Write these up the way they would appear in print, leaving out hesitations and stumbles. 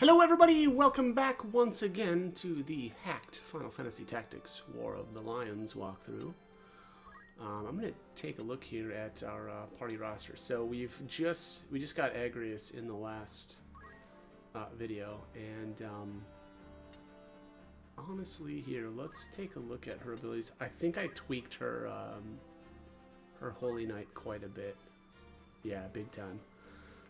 Hello everybody, welcome back once again to the hacked Final Fantasy Tactics War of the Lions walkthrough. I'm going to take a look here at our party roster. So we just got Agrius in the last video, and honestly here, let's take a look at her abilities. I think I tweaked her her Holy Knight quite a bit. Yeah, big time.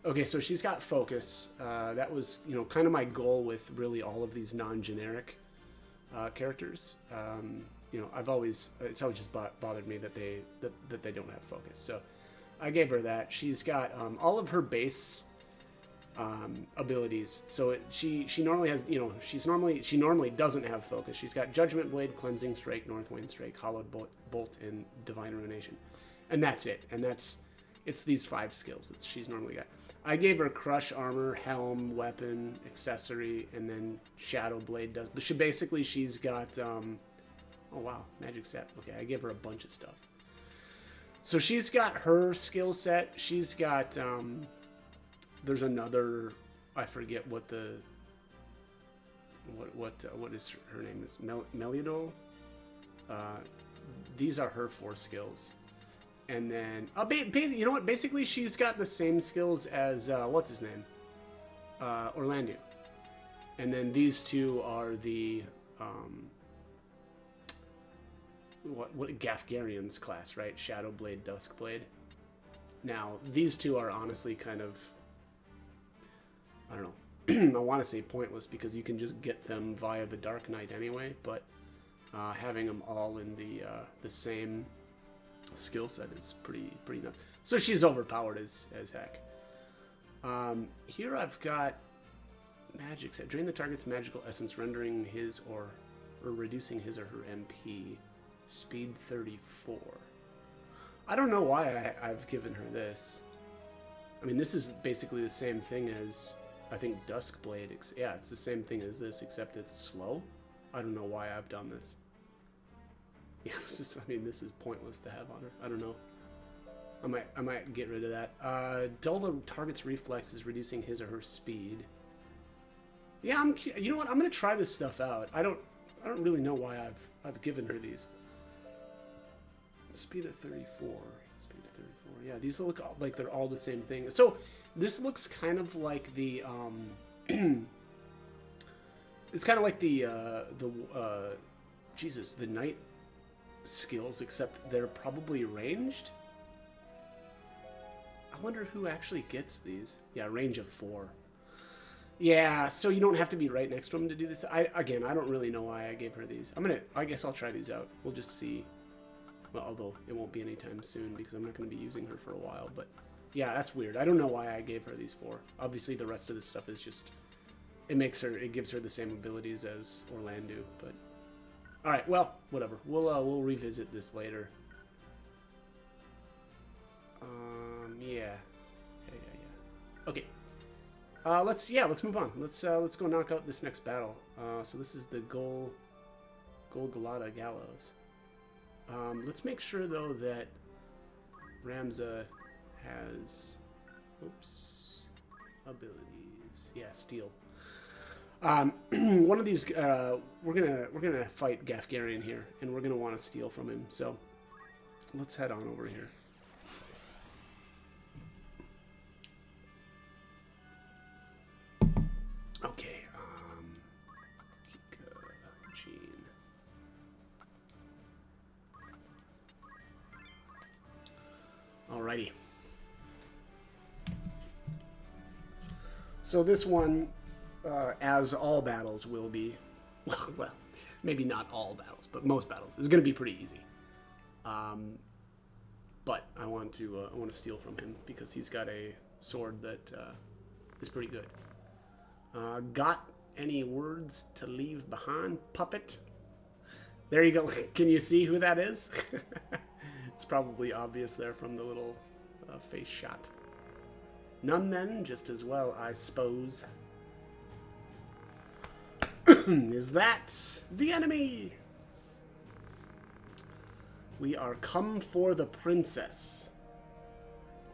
Okay, so she's got focus. That was, kind of my goal with really all of these non-generic characters. It's always just bothered me that they don't have focus. So I gave her that. She's got all of her base abilities. So she normally has, she normally doesn't have focus. She's got Judgment Blade, Cleansing Strike, Northwind Strike, Hollowed Bolt, and Divine Ruination, and that's it. And it's these 5 skills that she's normally got. I gave her Crush Armor, Helm, Weapon, Accessory, and then Shadow Blade does. But she's got, oh wow, Magic Set. Okay, I gave her a bunch of stuff. So she's got her skill set. She's got, there's another, I forget what the, what is her name is, Meliodol? These are her 4 skills. And then, you know what? Basically, she's got the same skills as, what's his name? Orlando. And then these 2 are the, what Gafgarian's class, right? Shadow Blade, Dusk Blade. Now, these 2 are honestly kind of, I don't know. I want to say pointless because you can just get them via the Dark Knight anyway, but having them all in the same skill set is pretty nuts. So she's overpowered as heck. Here I've got magic set. Drain the target's magical essence, rendering his or reducing his or her MP. Speed 34. I don't know why I've given her this. I mean, this is basically the same thing as, I think, Dusk Blade. Yeah, it's the same thing as this, except it's slow. I don't know why I've done this. Yeah, this is pointless to have on her. I don't know. I might get rid of that. Dull the target's reflexes, reducing his or her speed. Yeah, you know what? I'm gonna try this stuff out. I don't really know why I've given her these. Speed of 34. Speed of 34. Yeah, these look like they're all the same thing. So this looks kind of like the it's kind of like the Knight skills, except they're probably ranged. I wonder who actually gets these. Yeah, range of 4. Yeah, so you don't have to be right next to him to do this. Again, I don't really know why I gave her these. I guess I'll try these out. We'll just see. Well, although it won't be anytime soon because I'm not going to be using her for a while. But yeah, that's weird. I don't know why I gave her these 4. Obviously, the rest of this stuff is just, it gives her the same abilities as Orlando, but. Alright, well, whatever. We'll revisit this later. Yeah. Okay. Let's move on. Let's go knock out this next battle. So this is the Golada Gallows. Let's make sure though that Ramza has, abilities. Yeah, Steel. One of these, we're gonna fight Gafgarian here, and we're gonna want to steal from him. So let's head on over here. Okay. Gene. Alrighty. So this one. As all battles will be, well, maybe not all battles, but most battles is going to be pretty easy. But I want to steal from him because he's got a sword that is pretty good. Got any words to leave behind, puppet? There you go. Can you see who that is? It's probably obvious there from the little face shot. None then, just as well, I suppose. Is that the enemy? We are come for the princess.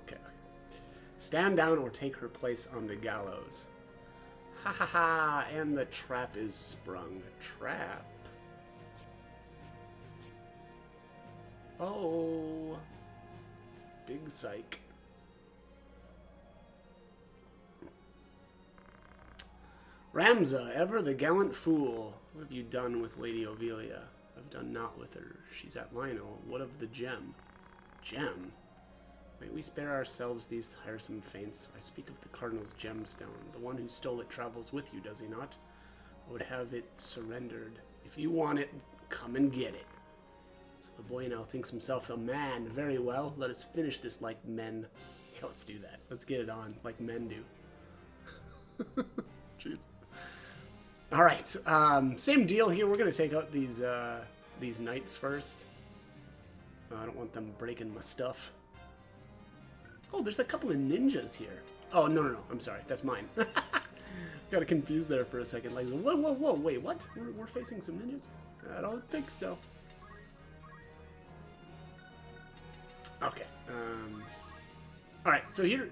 Okay. Stand down or take her place on the gallows. Ha ha ha! And the trap is sprung. Trap? Oh. Big psych. Ramza, ever the gallant fool. What have you done with Lady Ovelia? I've done naught with her. She's at Lionel. What of the gem? Gem? Might we spare ourselves these tiresome feints? I speak of the Cardinal's gemstone. The one who stole it travels with you, does he not? I would have it surrendered. If you want it, come and get it. So the boy now thinks himself a man. Very well. Let us finish this like men. Yeah, let's do that. Let's get it on like men do. Jeez. All right. Same deal here. We're gonna take out these knights first. I don't want them breaking my stuff. Oh, there's a couple of ninjas here. Oh, no. I'm sorry. That's mine. Got confused there for a second. Like, whoa. Wait, what? We're facing some ninjas? I don't think so. Okay. All right. So here,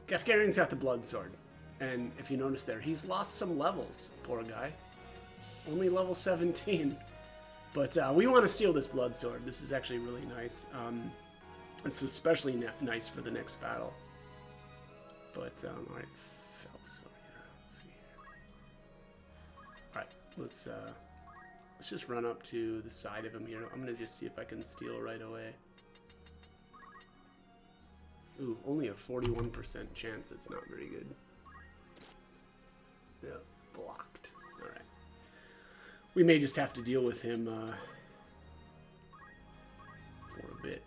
Garen's got the blood sword. And if you notice there, he's lost some levels. Poor guy. Only level 17. But we want to steal this blood sword. This is actually really nice. It's especially nice for the next battle. But, alright, Felso, yeah, let's see here. Alright, let's just run up to the side of him here. I'm gonna just see if I can steal right away. Ooh, only a 41% chance. It's not very good. Yeah, blocked. Alright. We may just have to deal with him, for a bit.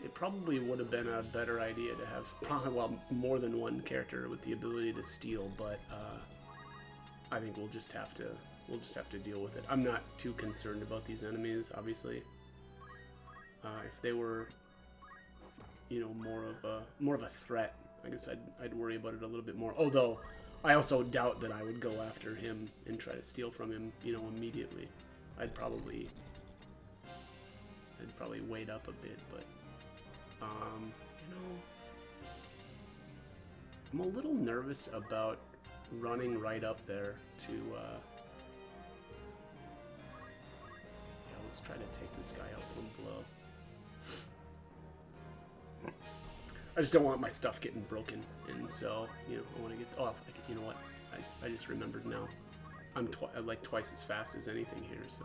It probably would have been a better idea to have more than one character with the ability to steal, but I think we'll just have to deal with it. I'm not too concerned about these enemies, obviously. If they were, you know, more of a threat, I guess I'd worry about it a little bit more. Although I also doubt that I would go after him and try to steal from him, you know, immediately. I'd probably wait up a bit, but, you know, I'm a little nervous about running right up there to, yeah, let's try to take this guy out one blow. I just don't want my stuff getting broken, and so, you know, I want to get, oh, you know what, I just remembered now. I'm like twice as fast as anything here, so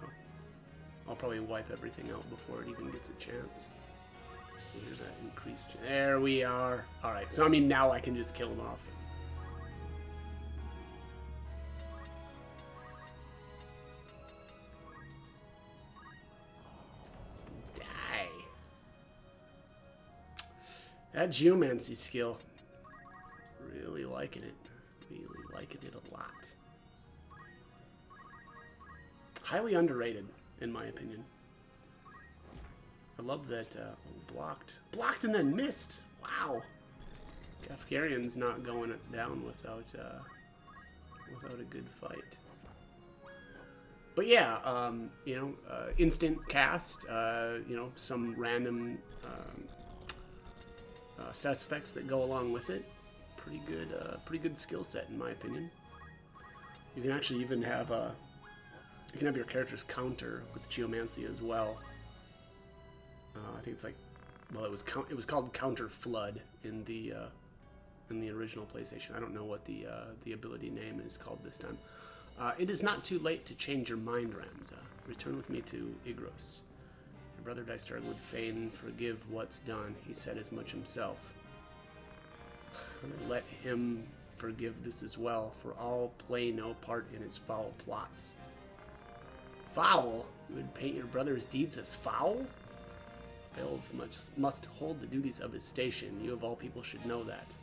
I'll probably wipe everything out before it even gets a chance. Here's that increased. There we are. Alright, so I mean, now I can just kill him off. Die. That geomancy skill. Really liking it. Really liking it a lot. Highly underrated, in my opinion. I love that, blocked and then missed. Wow. Garen's not going down without a good fight. But yeah, you know, instant cast, you know, some random status effects that go along with it. Pretty good skill set, in my opinion. You can actually even have you can have your characters counter with geomancy as well. I think it's like, well, it was called Counter Flood in the original PlayStation. I don't know what the ability name is called this time. It is not too late to change your mind, Ramza. Return with me to Igros. Your brother Dystar would fain forgive what's done. He said as much himself. Let him forgive this as well, for all play no part in his foul plots. Foul? You would paint your brother's deeds as foul? Beowulf must hold the duties of his station. You of all people should know that.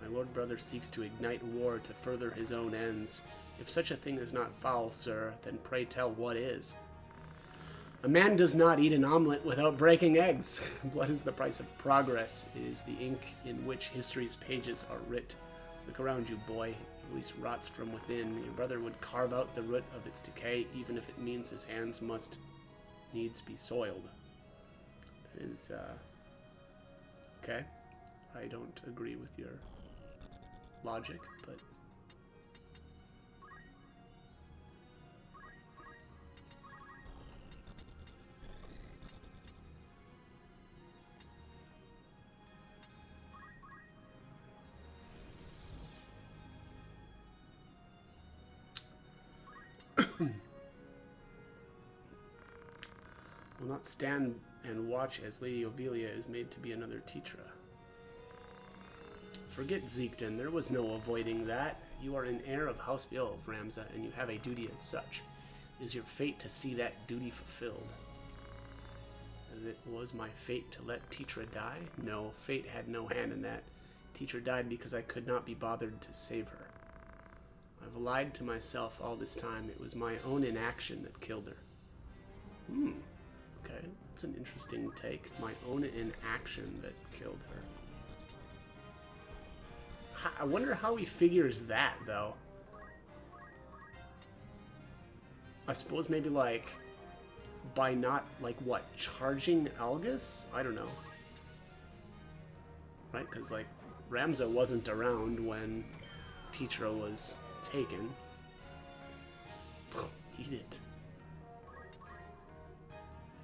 My lord brother seeks to ignite war to further his own ends. If such a thing is not foul, sir, then pray tell what is. A man does not eat an omelet without breaking eggs. Blood is the price of progress. It is the ink in which history's pages are writ. Look around you, boy. at least rots from within. Your brother would carve out the root of its decay, even if it means his hands must needs be soiled. That is, okay. I don't agree with your logic, but... will not stand and watch as Lady Ovelia is made to be another Tetra. Forget Zeekton, there was no avoiding that. You are an heir of House Beowulf, Ramza, and you have a duty as such. It is your fate to see that duty fulfilled. As it was my fate to let Tetra die? No, fate had no hand in that. Tetra died because I could not be bothered to save her. I've lied to myself all this time. It was my own inaction that killed her. Okay, that's an interesting take. My own inaction that killed her. I wonder how he figures that, though. I suppose maybe, like, by not, like, what, charging Algus? I don't know. Right? Because, like, Ramza wasn't around when Tetra was taken. Eat it.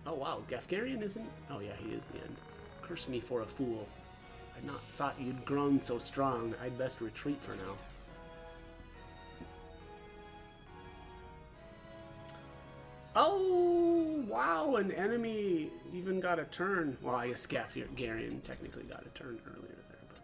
Oh, wow. Gafgarian isn't... Oh, yeah, he is the end. Curse me for a fool. I'd not thought you'd grown so strong. I'd best retreat for now. Oh, wow. An enemy even got a turn. Well, I guess Garen technically got a turn earlier there, but...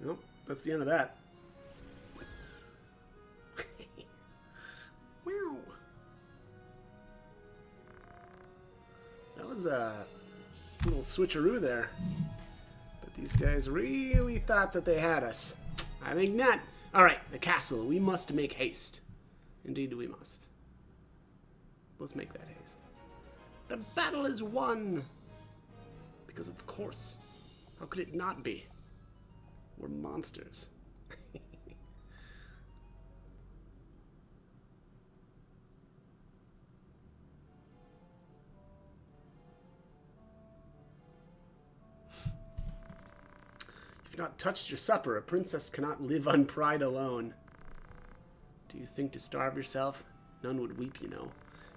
Nope, that's the end of that. Wow. That was a little switcheroo there. But these guys really thought that they had us. I think not. Alright, the castle. We must make haste. Indeed we must. Let's make that haste. The battle is won! Because of course. How could it not be? We're monsters. You've not touched your supper. A princess cannot live on pride alone. Do you think to starve yourself? None would weep, you know.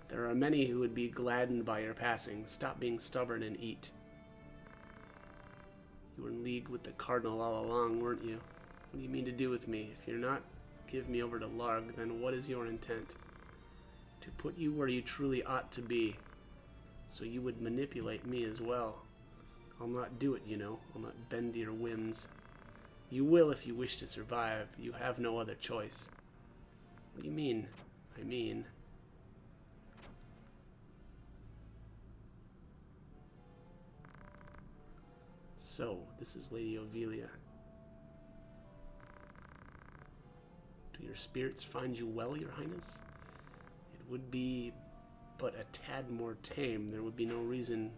There are many who would be gladdened by your passing. Stop being stubborn and eat. You were in league with the Cardinal all along, weren't you? What do you mean to do with me? If you're not give me over to Larg, then what is your intent? To put you where you truly ought to be, so you would manipulate me as well. I'll not do it, you know. I'll not bend to your whims. You will if you wish to survive. You have no other choice. What do you mean? I mean... So, this is Lady Ovelia. Do your spirits find you well, your highness? It would be but a tad more tame. There would be no reason...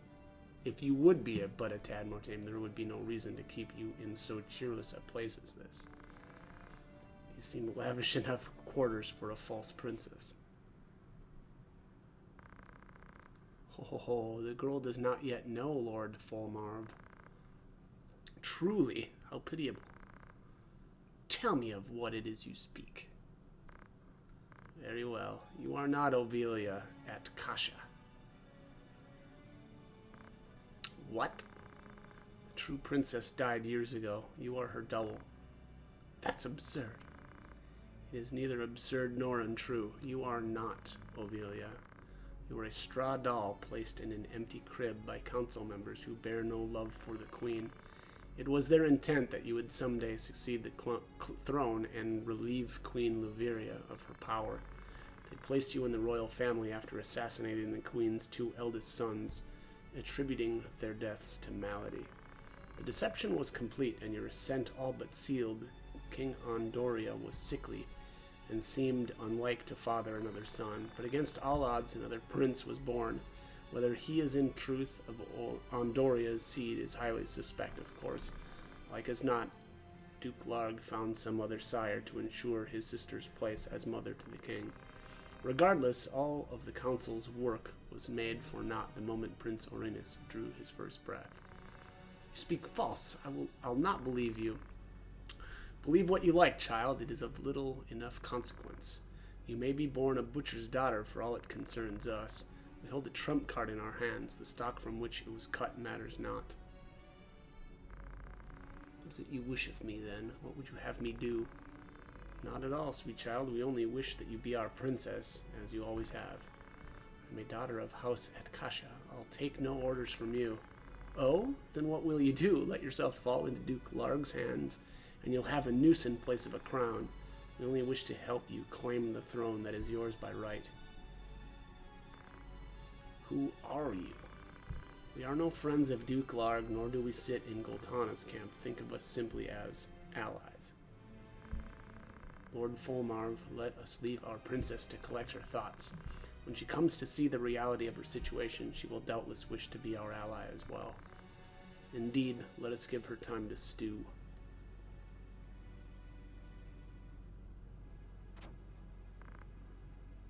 If you would be but a tad more tame, there would be no reason to keep you in so cheerless a place as this. You seem lavish enough quarters for a false princess. Ho ho ho, the girl does not yet know Lord Folmarv. Truly, how pitiable. Tell me of what it is you speak. Very well. You are not Ovelia at Kasha. What? The true princess died years ago. You are her double. That's absurd. It is neither absurd nor untrue. You are not Ovelia. You are a straw doll placed in an empty crib by council members who bear no love for the queen. It was their intent that you would someday succeed the throne and relieve Queen Luveria of her power. They placed you in the royal family after assassinating the queen's two eldest sons. attributing their deaths to malady. The deception was complete, and your ascent all but sealed. King Andoria was sickly, and seemed unlike to father another son, but against all odds another prince was born. Whether he is in truth of Andoria's seed is highly suspect, of course. Like as not, Duke Larg found some other sire to ensure his sister's place as mother to the king. Regardless, all of the council's work was made for naught the moment Prince Orinus drew his first breath. You speak false. I'll not believe you. Believe what you like, child. It is of little enough consequence. You may be born a butcher's daughter for all it concerns us. We hold a trump card in our hands. The stock from which it was cut matters not. What is it you wish of me, then? What would you have me do? Not at all, sweet child. We only wish that you be our princess, as you always have. I'm a daughter of House Atkasha. I'll take no orders from you. Oh? Then what will you do? Let yourself fall into Duke Larg's hands, and you'll have a noose in place of a crown. We only wish to help you claim the throne that is yours by right. Who are you? We are no friends of Duke Larg, nor do we sit in Goltana's camp. Think of us simply as allies. Lord Folmarv, let us leave our princess to collect her thoughts. When she comes to see the reality of her situation, she will doubtless wish to be our ally as well. Indeed, let us give her time to stew.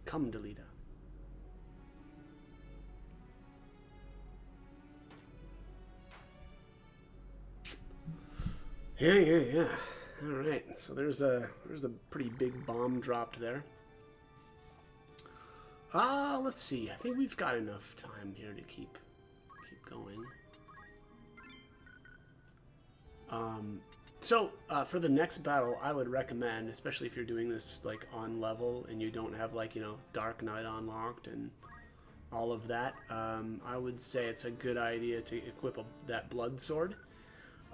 Come, Delita. Yeah. All right. So there's a pretty big bomb dropped there. Let's see. I think we've got enough time here to keep going. So for the next battle, I would recommend, especially if you're doing this like on level and you don't have like, you know, Dark Knight unlocked and all of that, I would say it's a good idea to equip that blood sword.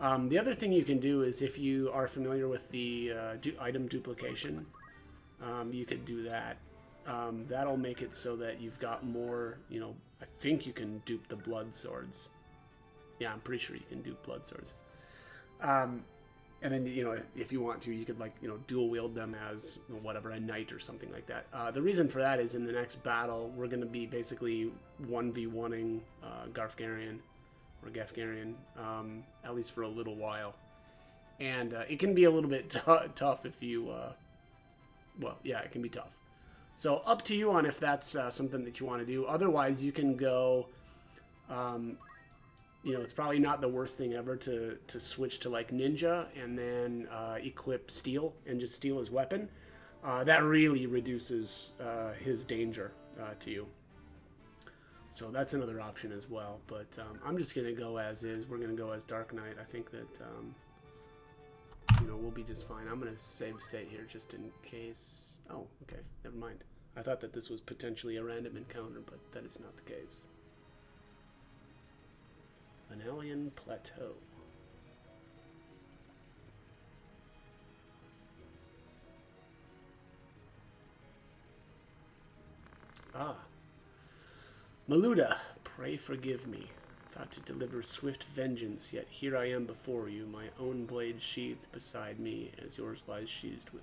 The other thing you can do is, if you are familiar with the item duplication, you could do that. That'll make it so that you've got more, you know, I think you can dupe the blood swords. Yeah, I'm pretty sure you can dupe blood swords. And then, you know, if you want to, you could, like, you know, dual wield them as, you know, whatever, a knight or something like that. The reason for that is in the next battle, we're going to be basically 1v1ing Garfgarian, or Gafgarian, at least for a little while. And it can be a little bit tough if you, well, yeah, it can be tough. So up to you on if that's something that you want to do. Otherwise, you can go, you know, it's probably not the worst thing ever to switch to like ninja and then equip steel and just steal his weapon. That really reduces his danger to you. So that's another option as well. But I'm just going to go as is. We're going to go as Dark Knight. I think that, you know, we'll be just fine. I'm going to save state here just in case. Oh, okay. Never mind. I thought that this was potentially a random encounter, but that is not the case. An alien plateau. Ah. Maluda, pray forgive me. I thought to deliver swift vengeance, yet here I am before you, my own blade sheathed beside me, as yours lies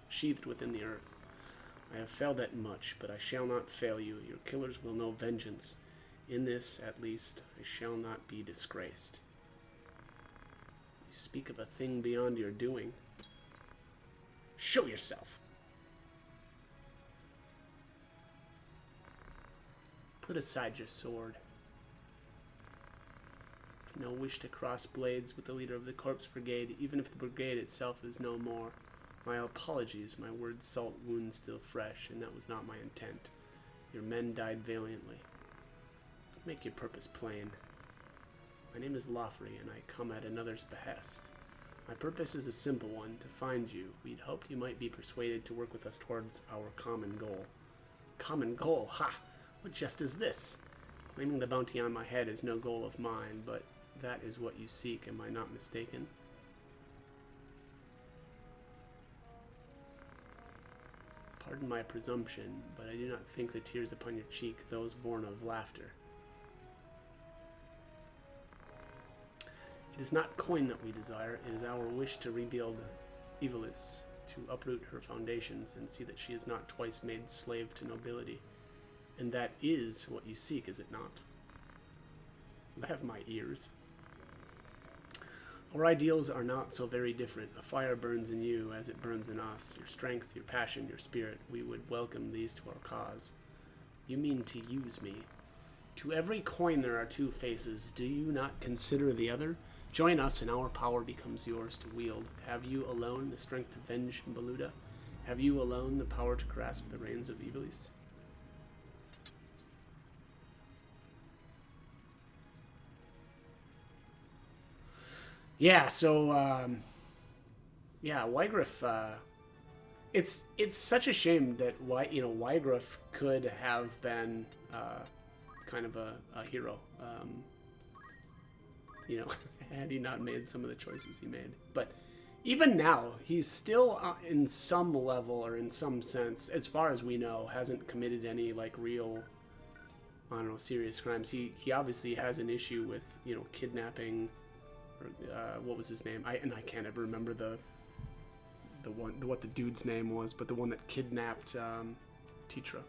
sheathed within the earth. I have failed at much, but I shall not fail you. Your killers will know vengeance. In this, at least, I shall not be disgraced. You speak of a thing beyond your doing. Show yourself! Put aside your sword. I've no wish to cross blades with the leader of the Corpse Brigade, even if the brigade itself is no more. My apologies, my word's salt wound still fresh, and that was not my intent. Your men died valiantly. Make your purpose plain. My name is Lofri, and I come at another's behest. My purpose is a simple one, to find you. We'd hoped you might be persuaded to work with us towards our common goal. Common goal? Ha! What jest is this? Claiming the bounty on my head is no goal of mine, but that is what you seek, am I not mistaken? Pardon my presumption, but I do not think the tears upon your cheek those born of laughter. It is not coin that we desire, it is our wish to rebuild Evilis, to uproot her foundations and see that she is not twice made slave to nobility. And that is what you seek, is it not? I have my ears. Our ideals are not so very different. A fire burns in you as it burns in us. Your strength, your passion, your spirit. We would welcome these to our cause. You mean to use me. To every coin there are two faces. Do you not consider the other? Join us and our power becomes yours to wield. Have you alone the strength to venge Golada? Have you alone the power to grasp the reins of Evilis? Yeah, so, yeah, Wygriff, it's such a shame that, Wygriff could have been, kind of a hero, had he not made some of the choices he made. But even now, he's still, in some level, or in some sense, as far as we know, hasn't committed any, real, I don't know, serious crimes. He obviously has an issue with, kidnapping. Or, what was his name? I can't ever remember what the dude's name was, but the one that kidnapped Titra.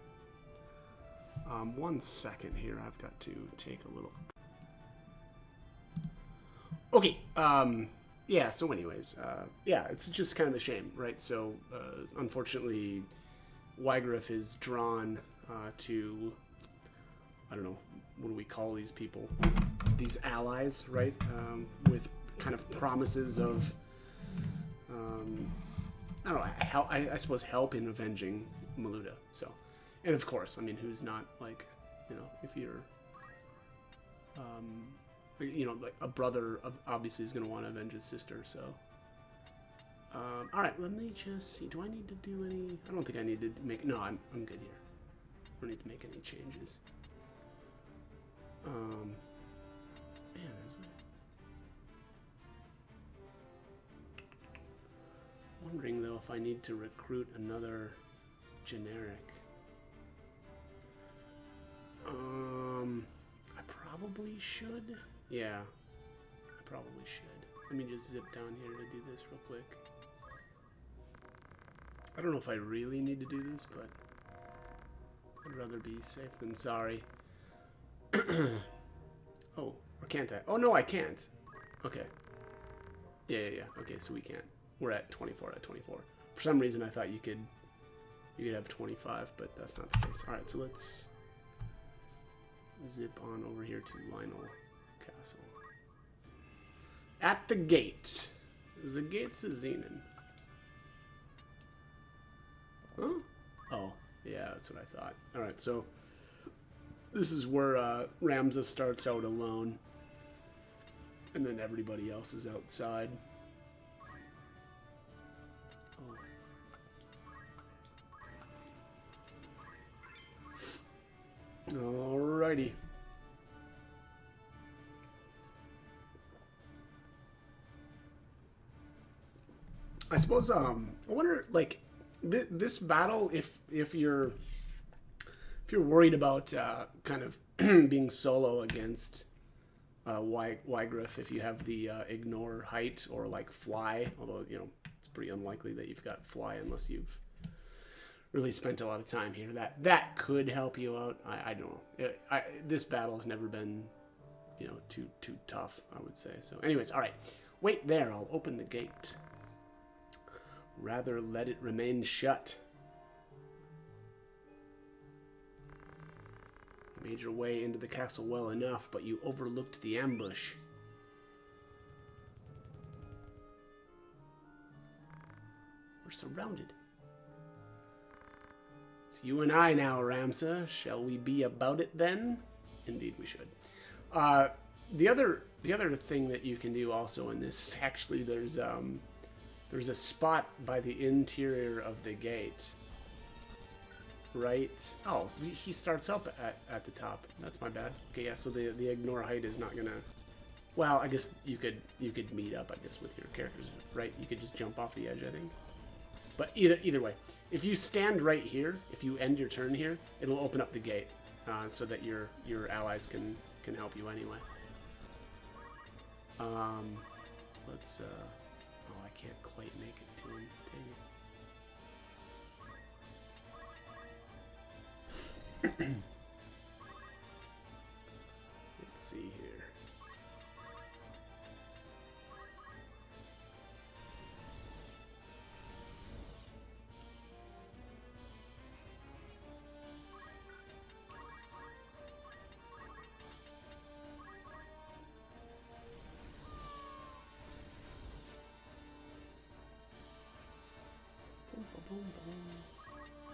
1 second here. I've got to take a little. Okay. Yeah. So, anyways, yeah, it's just kind of a shame, right? So, unfortunately, Wygriff is drawn to, I don't know, what do we call these people? These allies, right? With kind of promises of, I don't know, I suppose help in avenging Golada. So, and of course, I mean, who's not if you're, like a brother obviously is going to want to avenge his sister. So, all right, let me just see. Do I need to do any? I don't think I need to make. No, I'm good here. I don't need to make any changes. Man, wondering though if I need to recruit another generic. I probably should. Yeah, I probably should. Let me just zip down here to do this real quick. I don't know if I really need to do this, but I'd rather be safe than sorry. Oh, or can't I? Oh, no, I can't. Okay. Yeah. Okay, so we can't. We're at 24 out of 24. For some reason, I thought you could have 25, but that's not the case. All right, so let's zip on over here to Lionel Castle. At the gate. The gates of Xenon. Huh? Oh, yeah, that's what I thought. All right, so this is where Ramza starts out alone, and then everybody else is outside. Oh. Alrighty. I suppose I wonder, like, this battle, if you're worried about kind of being solo against Wygriff, if you have the ignore height or like fly, although it's pretty unlikely that you've got fly unless you've really spent a lot of time here. That could help you out. I don't know. This battle has never been too tough, I would say. So anyways, all right, wait there. I'll open the gate. Rather let it remain shut. You made your way into the castle well enough, but you overlooked the ambush. We're surrounded. It's you and I now, Ramza. Shall we be about it then? Indeed we should. The other thing that you can do also in this, actually, there's a spot by the interior of the gate. Right? Oh, he starts up at the top. That's my bad. Okay, yeah, so the ignore height is not gonna... Well, I guess you could meet up, I guess, with your characters, right? You could just jump off the edge, I think. But either way, if you stand right here, if you end your turn here, it'll open up the gate so that your allies can help you anyway. Let's, oh, I can't quite make it to him. Dang it. Let's see here.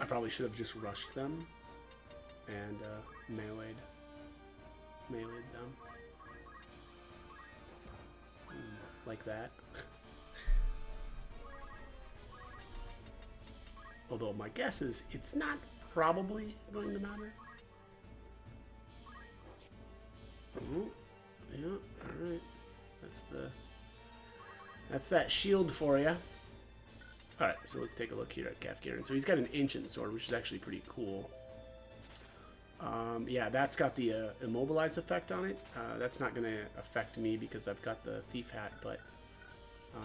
I probably should have just rushed them and meleeed them. Like that. Although my guess is it's not probably going to matter. Oh, yeah, alright. That's that shield for you. Alright, so let's take a look here at Garen. So he's got an ancient sword, which is actually pretty cool. Yeah, that's got the immobilize effect on it. That's not going to affect me because I've got the thief hat, but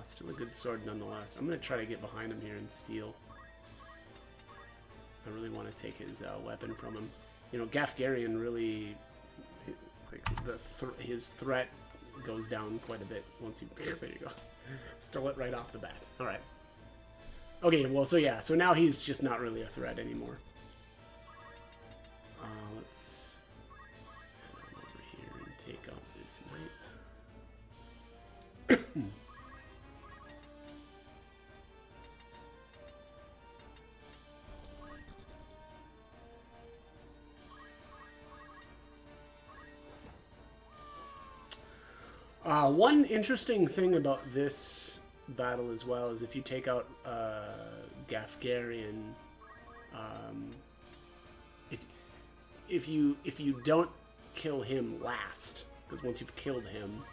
still a good sword nonetheless. I'm going to try to get behind him here and steal. I really want to take his weapon from him. You know, Garen really, like, his threat goes down quite a bit once you... There you go. Stole it right off the bat. Alright. Okay, well, so yeah, so now he's just not really a threat anymore. Let's head on over here and take out this knight. One interesting thing about this battle as well is if you take out Garen, if you don't kill him last, because once you've killed him,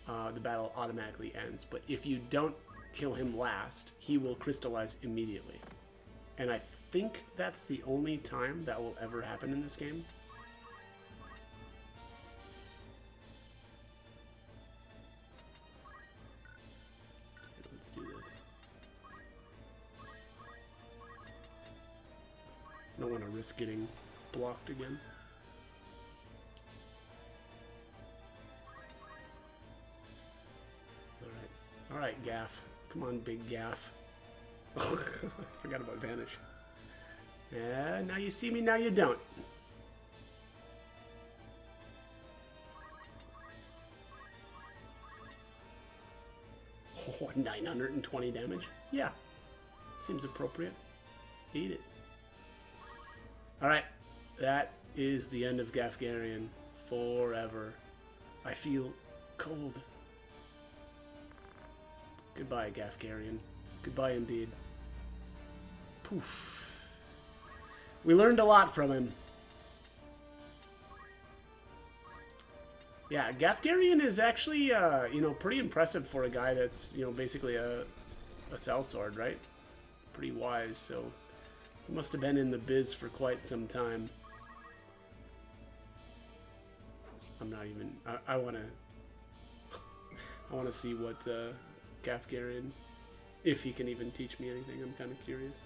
the battle automatically ends. But if you don't kill him last, he will crystallize immediately. And I think that's the only time that will ever happen in this game. Let's do this. I don't want to risk getting blocked again. Alright, Gaff. Come on, big Gaff. Oh, I forgot about Vanish. Yeah, now you see me, now you don't. Oh, 920 damage? Yeah. Seems appropriate. Eat it. Alright, that is the end of Garen forever. I feel cold. Goodbye, Garen. Goodbye indeed. Poof. We learned a lot from him. Yeah, Garen is actually, you know, pretty impressive for a guy that's, you know, basically a sellsword, right? Pretty wise, so he must have been in the biz for quite some time. I'm not even, I want to see what, Garen, if he can even teach me anything. I'm kind of curious.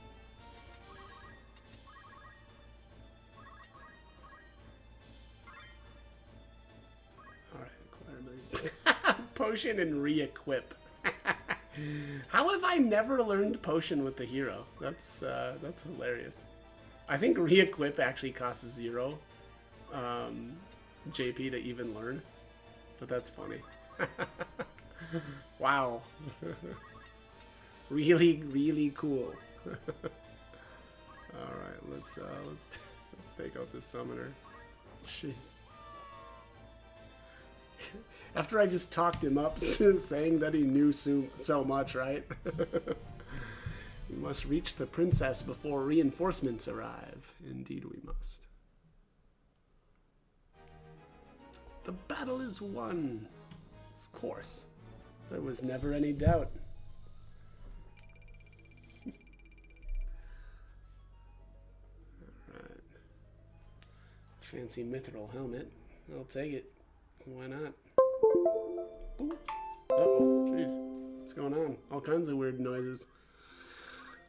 Alright, acquire a million. Potion and re-equip. How have I never learned potion with the hero? That's hilarious. I think re-equip actually costs 0 JP to even learn, but that's funny. Wow. Really cool. Alright, let's take out this summoner. Jeez. After I just talked him up saying that he knew so much, right? We must reach the princess before reinforcements arrive. Indeed we must. The battle is won. Of course. There was never any doubt. Alright. Fancy mithril helmet. I'll take it. Why not? Uh-oh, jeez. What's going on? All kinds of weird noises.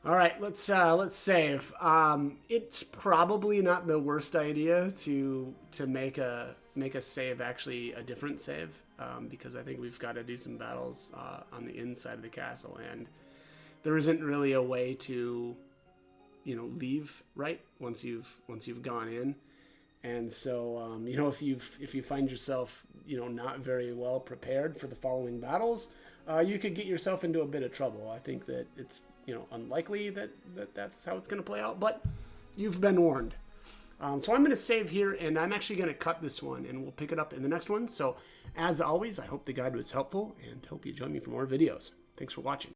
All right, let's save. It's probably not the worst idea to make a save actually a different save, because I think we've got to do some battles on the inside of the castle, and there isn't really a way to, you know, leave right once you've gone in. And so, you know, if you find yourself, you know, not very well prepared for the following battles, you could get yourself into a bit of trouble. I think that it's, you know, unlikely that that's how it's going to play out, but you've been warned. So I'm going to save here, and I'm actually going to cut this one, and we'll pick it up in the next one. So as always, I hope the guide was helpful, and hope you join me for more videos. Thanks for watching.